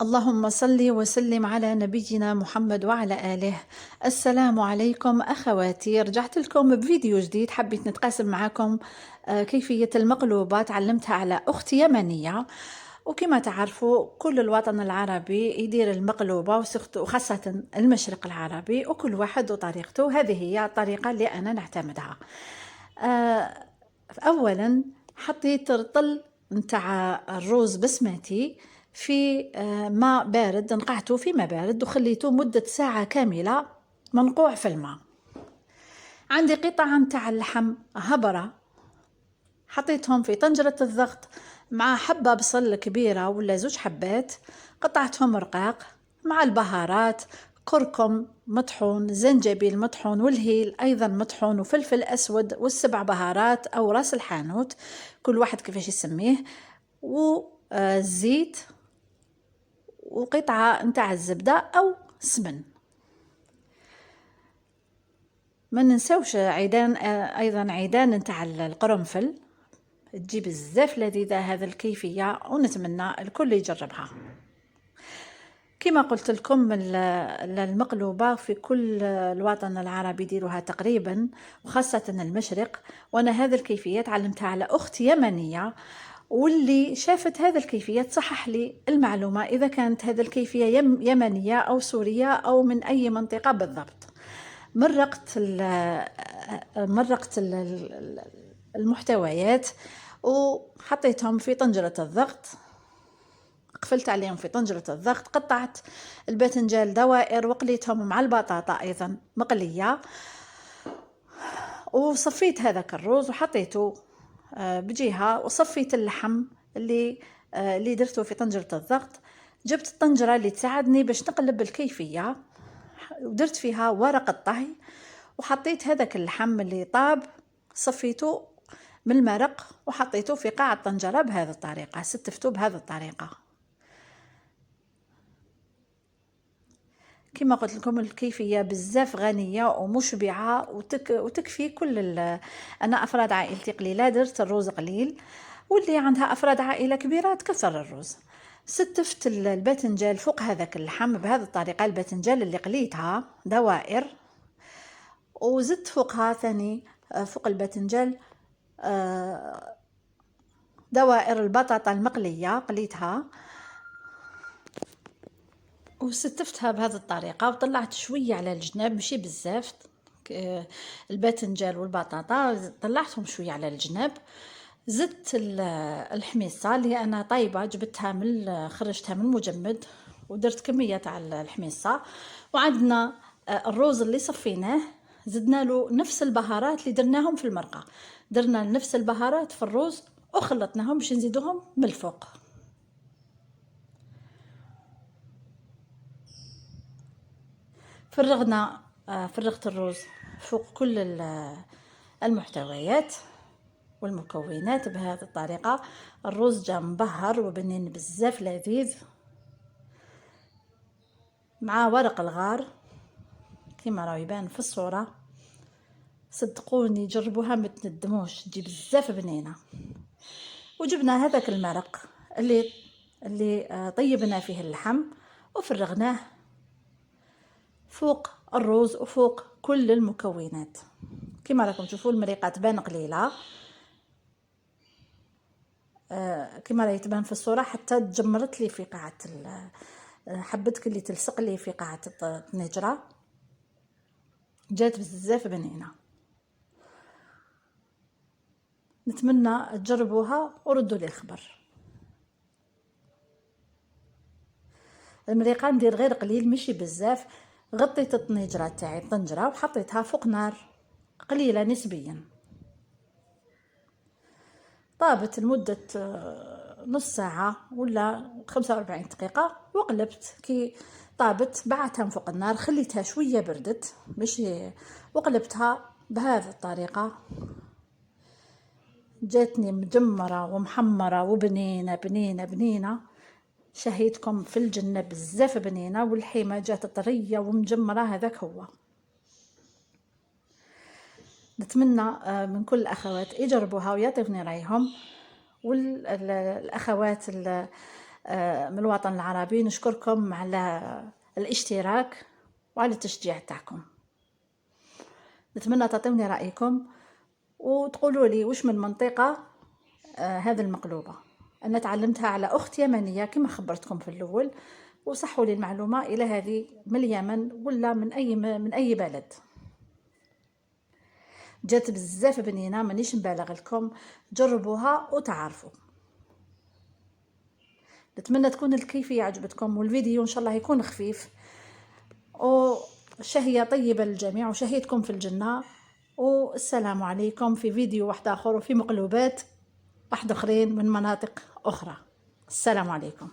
اللهم صل وسلم على نبينا محمد وعلى آله. السلام عليكم أخواتي، رجعت لكم بفيديو جديد. حبيت نتقاسم معكم كيفية المقلوبات علمتها على أختي يمنية. وكما تعرفوا كل الوطن العربي يدير المقلوبة، وخاصة المشرق العربي، وكل واحد وطريقته. هذه هي الطريقة اللي أنا نعتمدها. أولا حطيت رطل نتاع الروز بسمتي في ماء بارد، نقعته في ماء بارد وخليته مدة ساعة كاملة منقوع في الماء. عندي قطعة نتاع اللحم هبرة، حطيتهم في طنجرة الضغط مع حبة بصل كبيرة ولا 2 حبات، قطعتهم رقاق مع البهارات: كركم مطحون، زنجبيل مطحون، والهيل أيضا مطحون، وفلفل أسود، والسبع بهارات أو راس الحانوت، كل واحد كيفاش يسميه، والزيت، وقطعة نتاع الزبدة أو سمن. ما ننسوش عيدان، أيضا عيدان نتاع القرنفل، تجي بزاف لذيذة هذا الكيفية، ونتمنى الكل يجربها. كما قلت لكم المقلوبة في كل الوطن العربي يديروها تقريبا، وخاصة المشرق. وانا هذا الكيفية تعلمتها على اختي يمنية، واللي شافت هذا الكيفية تصحح لي المعلومة اذا كانت هذا الكيفية يمنية او سورية او من اي منطقة بالضبط. مرقت المحتويات وحطيتهم في طنجرة الضغط، قفلت عليهم في طنجرة الضغط. قطعت الباذنجان دوائر وقليتهم مع البطاطا أيضا مقلية، وصفيت هذاك الروز وحطيته بجهة، وصفيت اللحم اللي درته في طنجرة الضغط. جبت الطنجرة اللي تساعدني باش نقلب الكيفية، ودرت فيها ورق الطهي، وحطيت هذاك اللحم اللي طاب، صفيته من المرق وحطيته في قاع الطنجرة بهذه الطريقة، ستفته بهذه الطريقة. كما قلت لكم الكيفية بزاف غنية ومشبعة، وتكفي كل أنا أفراد عائلتي قليلة، درت الروز قليل، واللي عندها أفراد عائلة كبيرة تكثر الروز. ستفت الباذنجان فوق هذاك اللحم بهذه الطريقة، الباذنجان اللي قليتها دوائر، وزدت فوقها ثاني فوق الباذنجان دوائر البطاطا المقلية قليتها، وستفتها بهذه الطريقة، وطلعت شوية على الجناب ماشي بزاف. الباذنجان والبطاطا طلعتهم شوية على الجناب. زدت الحميصة اللي أنا طيبة، جبتها خرجتها من المجمد، ودرت كمية تاع الحميصة. وعندنا الروز اللي صفيناه، زدنا له نفس البهارات اللي درناهم في المرقة، درنا نفس البهارات في الروز وخلطناهم باش نزيدوهم من الفوق. فرغت الروز فوق كل المحتويات والمكونات بهذه الطريقة. الروز جا مبهر وبنين بزاف لذيذ مع ورق الغار كما راه يبان في الصورة. صدقوني جربوها ما تندموش، تجي بزاف بنينة. وجبنا هذاك المرق اللي طيبنا فيه اللحم وفرغناه فوق الروز وفوق كل المكونات. كما راكم تشوفوا المريقه تبان قليله، كما راه تبان في الصوره، حتى تجمرت لي في قاعه حبتك اللي تلصق لي في قاعه الطنجره، جات بزاف بنينه. نتمنى تجربوها وردوا لي الخبر. المريقه ندير غير قليل ماشي بزاف. غطيت الطنجره تاعي الطنجره وحطيتها فوق نار قليله نسبيا، طابت لمدة نص ساعة ولا 45 دقيقة، وقلبت. كي طابت بعتها من فوق النار، خليتها شوية بردت ماشي، وقلبتها بهذه الطريقة. جاتني مجمرة ومحمرة وبنينة بنينة بنينة، شهيتكم في الجنة بزاف بنينة، والحيمة جات طرية ومجمرة. هذاك هو. نتمنى من كل الأخوات يجربوها ويعطوني رأيهم، والأخوات من الوطن العربي. نشكركم على الاشتراك وعلى التشجيع تاعكم. نتمنى تعطوني رأيكم وتقولوا لي وش من منطقة هذه المقلوبة. أنا تعلمتها على أخت يمنية كما خبرتكم في الأول، وصحوا لي المعلومة إلى هذه من اليمن ولا من أي بلد. جات بزاف بنينة، مانيش نبالغ لكم، جربوها وتعرفوا. نتمنى تكون الكيفية عجبتكم والفيديو إن شاء الله يكون خفيف، وشهية طيبة للجميع وشهيتكم في الجنة. والسلام عليكم في فيديو واحد آخر وفي مقلوبات واحد أخرين من مناطق أخرى. السلام عليكم.